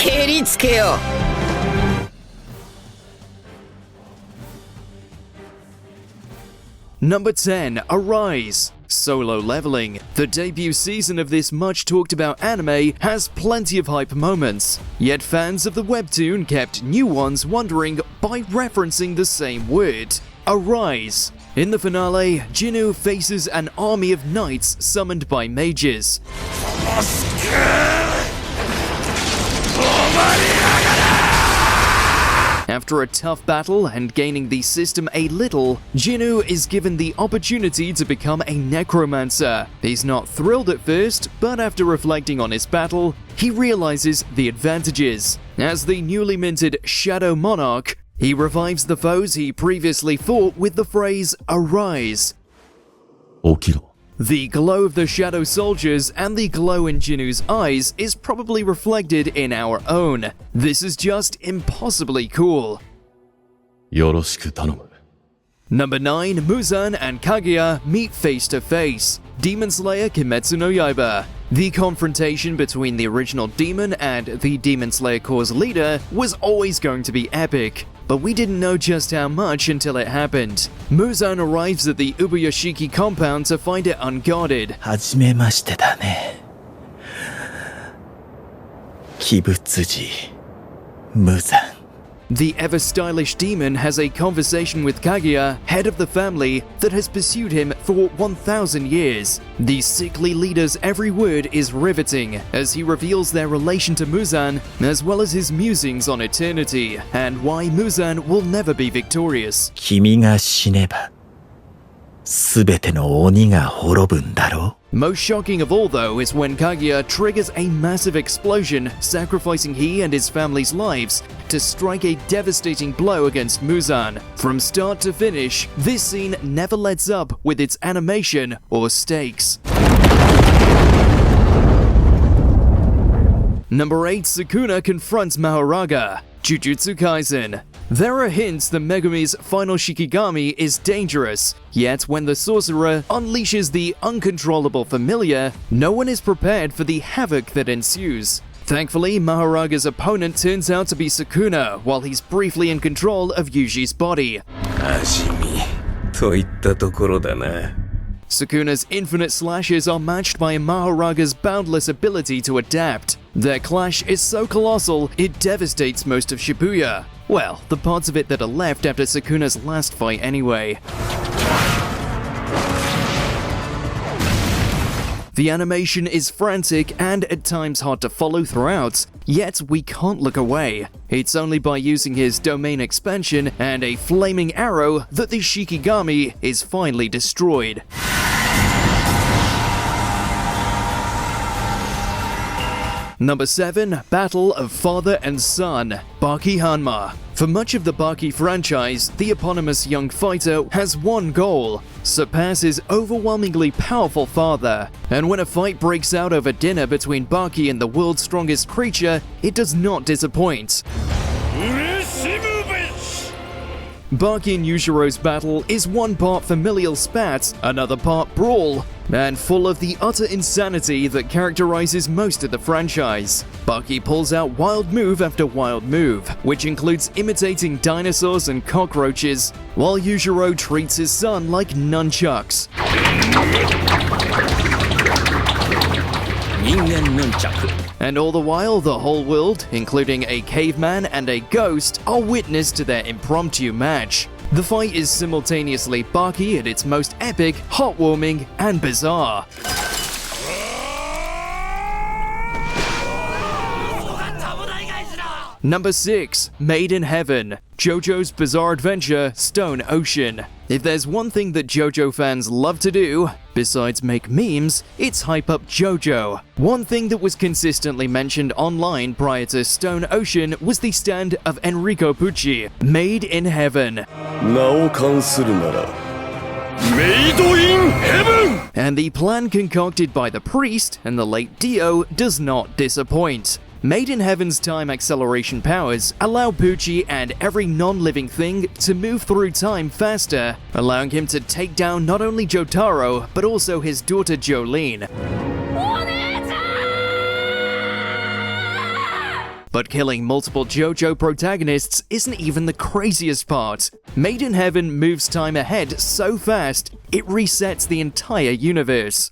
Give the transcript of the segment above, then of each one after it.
蹴りつけよ。Number 10. Arise. Solo Leveling. The debut season of this much talked about anime has plenty of hype moments, yet fans of the webtoon kept new ones wondering by referencing the same word, Arise. In the finale, Jinnu faces an army of knights summoned by mages. After a tough battle and gaining the system a little, Jinnu is given the opportunity to become a necromancer. He's not thrilled at first, but after reflecting on his battle, he realizes the advantages. As the newly minted Shadow Monarch, he revives the foes he previously fought with the phrase, Arise. 起きろ。 The glow of the Shadow Soldiers and the glow in Jinnu's eyes is probably reflected in our own. This is just impossibly cool. よろしく頼む。 Number 9. Muzan and Kaguya meet face to face. Demon Slayer Kimetsu no Yaiba. The confrontation between the original demon and the Demon Slayer Corps' leader was always going to be epic, but we didn't know just how much until it happened. Muzan arrives at the Ubuyoshiki compound to find it unguarded. はじめましてだね。鬼物児、無惨。 The ever-stylish demon has a conversation with Kaguya, head of the family, that has pursued him for 1,000 years. The sickly leader's every word is riveting, as he reveals their relation to Muzan, as well as his musings on eternity, and why Muzan will never be victorious. 君が死ねば、すべての鬼が滅ぶんだろう。 Most shocking of all, though, is when Kaguya triggers a massive explosion, sacrificing he and his family's lives to strike a devastating blow against Muzan. From start to finish, this scene never lets up with its animation or stakes. Number 8. Sukuna confronts Mahoraga. Jujutsu Kaisen. There are hints that Megumi's final Shikigami is dangerous, yet when the sorcerer unleashes the uncontrollable familiar, no one is prepared for the havoc that ensues. Thankfully, Mahoraga's opponent turns out to be Sukuna, while he's briefly in control of Yuji's body. 味見といったところだな。 Sukuna's infinite slashes are matched by Mahoraga's boundless ability to adapt. Their clash is so colossal, it devastates most of Shibuya. Well, the parts of it that are left after Sukuna's last fight anyway. The animation is frantic and at times hard to follow throughout, yet we can't look away. It's only by using his domain expansion and a flaming arrow that the Shikigami is finally destroyed. Number 7. Battle of Father and Son. Baki Hanma. For much of the Baki franchise, the eponymous young fighter has one goal: surpass his overwhelmingly powerful father. And when a fight breaks out over dinner between Baki and the world's strongest creature, it does not disappoint. Baki and Yushiro's battle is one part familial spat, another part brawl, and full of the utter insanity that characterizes most of the franchise. Baki pulls out wild move after wild move, which includes imitating dinosaurs and cockroaches, while Yushiro treats his son like nunchucks. And all the while, the whole world, including a caveman and a ghost, are witness to their impromptu match. The fight is simultaneously Baki at its most epic, heartwarming, and bizarre. Number 6. Made in Heaven. JoJo's Bizarre Adventure Stone Ocean. If there's one thing that JoJo fans love to do, besides make memes, it's hype up JoJo. One thing that was consistently mentioned online prior to Stone Ocean was the stand of Enrico Pucci, Made in Heaven. 名を冠するなら Made in Heaven! And the plan concocted by the priest and the late Dio does not disappoint. Made in Heaven's time acceleration powers allow Pucci and every non-living thing to move through time faster, allowing him to take down not only Jotaro, but also his daughter Jolene. But killing multiple JoJo protagonists isn't even the craziest part. Made in Heaven moves time ahead so fast, it resets the entire universe.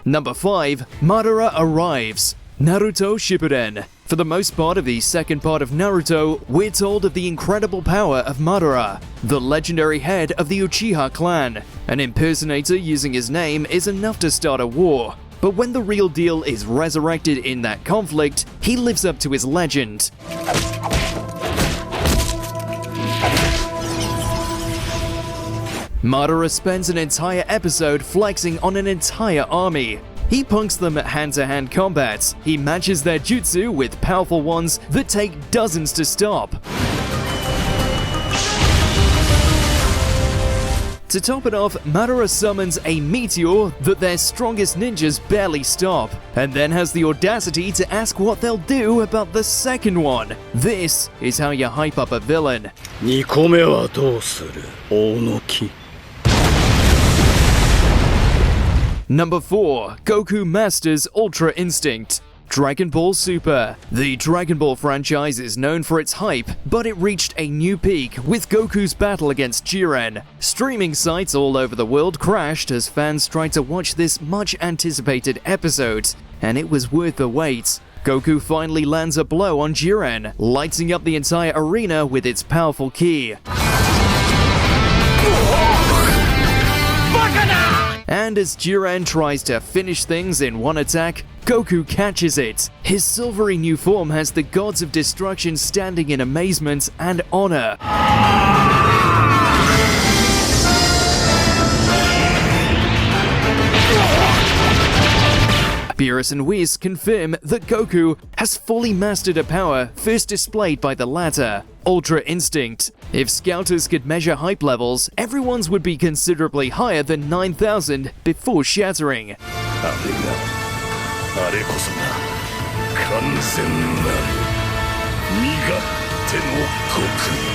Number 5. Madara arrives. Naruto Shippuden. For the most part of the second part of Naruto, we're told of the incredible power of Madara, the legendary head of the Uchiha clan. An impersonator using his name is enough to start a war. But when the real deal is resurrected in that conflict, he lives up to his legend. Madara spends an entire episode flexing on an entire army. He punks them at hand-to-hand combat. He matches their jutsu with powerful ones that take dozens to stop. To top it off, Madara summons a meteor that their strongest ninjas barely stop, and then has the audacity to ask what they'll do about the second one. This is how you hype up a villain. 2個目はどうする大野木 Number 4. Goku masters Ultra Instinct. Dragon Ball Super. The Dragon Ball franchise is known for its hype, but it reached a new peak with Goku's battle against Jiren. Streaming sites all over the world crashed as fans tried to watch this much-anticipated episode, and it was worth the wait. Goku finally lands a blow on Jiren, lighting up the entire arena with its powerful ki. And as Jiren tries to finish things in one attack, Goku catches it. His silvery new form has the gods of destruction standing in amazement and honor. Beerus and Whis confirm that Goku has fully mastered a power first displayed by the latter, Ultra Instinct. If scouters could measure hype levels, everyone's would be considerably higher than 9,000 before shattering. あれこそが完全なる身勝手の極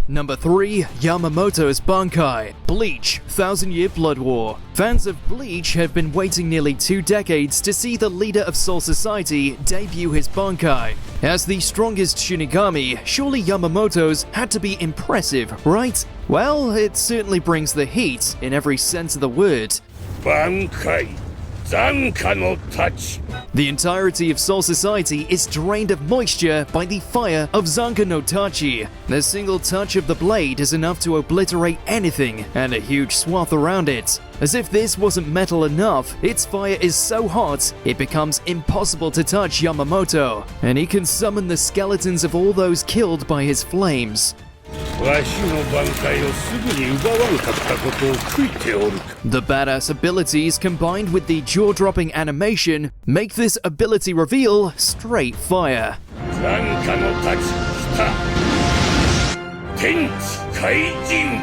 Number 3. Yamamoto's Bankai. Bleach, Thousand Year Blood War. Fans of Bleach have been waiting nearly 2 decades to see the leader of Soul Society debut his Bankai. As the strongest Shinigami, surely Yamamoto's had to be impressive, right? Well, it certainly brings the heat in every sense of the word. 挽回残火の太刀 The entirety of Soul Society is drained of moisture by the fire of Zanka no Tachi. A single touch of the blade is enough to obliterate anything and a huge swath around it. As if this wasn't metal enough, its fire is so hot, it becomes impossible to touch Yamamoto, and he can summon the skeletons of all those killed by his flames. わしの挽回をすぐに奪わんかったことを悔いておる The badass abilities combined with the jaw-dropping animation make this ability reveal straight fire. 残火の太刀来た天地開人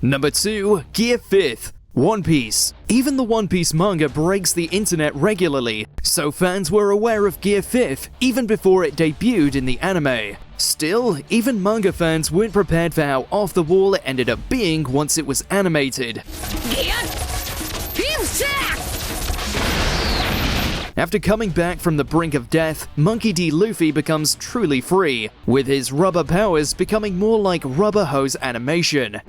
Number 2. Gear 5th. One Piece. Even the One Piece manga breaks the internet regularly, so fans were aware of Gear 5th even before it debuted in the anime. Still, even manga fans weren't prepared for how off-the-wall it ended up being once it was animated. After coming back from the brink of death, Monkey D. Luffy becomes truly free, with his rubber powers becoming more like rubber hose animation.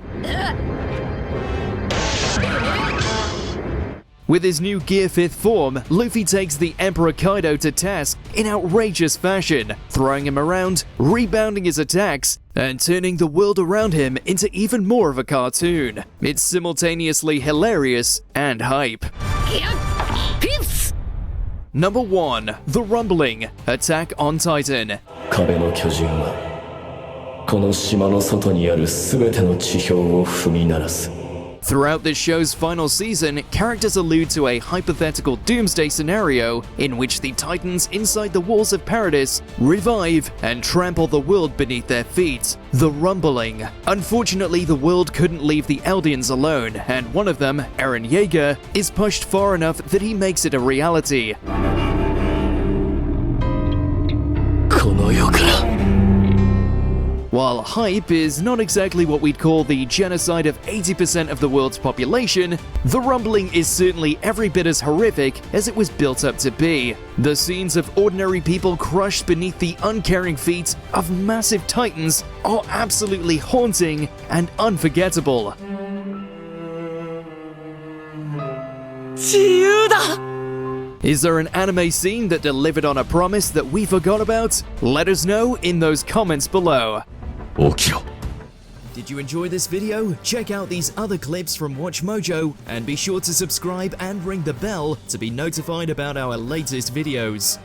With his new Gear 5th form, Luffy takes the Emperor Kaido to task in outrageous fashion, throwing him around, rebounding his attacks, and turning the world around him into even more of a cartoon. It's simultaneously hilarious and hype. Number 1. The Rumbling. Attack on Titan. 壁の巨人はこの島の外にある全ての地表を踏み鳴らす Throughout this show's final season, characters allude to a hypothetical doomsday scenario in which the titans inside the walls of Paradis revive and trample the world beneath their feet. The Rumbling. Unfortunately, the world couldn't leave the Eldians alone, and one of them, Eren Yeager, is pushed far enough that he makes it a reality. この世から While hype is not exactly what we'd call the genocide of 80% of the world's population, the rumbling is certainly every bit as horrific as it was built up to be. The scenes of ordinary people crushed beneath the uncaring feet of massive titans are absolutely haunting and unforgettable. 自由だ Is there an anime scene that delivered on a promise that we forgot about? Let us know in those comments below. 起きろ。 Did you enjoy this video? Check out these other clips from WatchMojo and be sure to subscribe and ring the bell to be notified about our latest videos.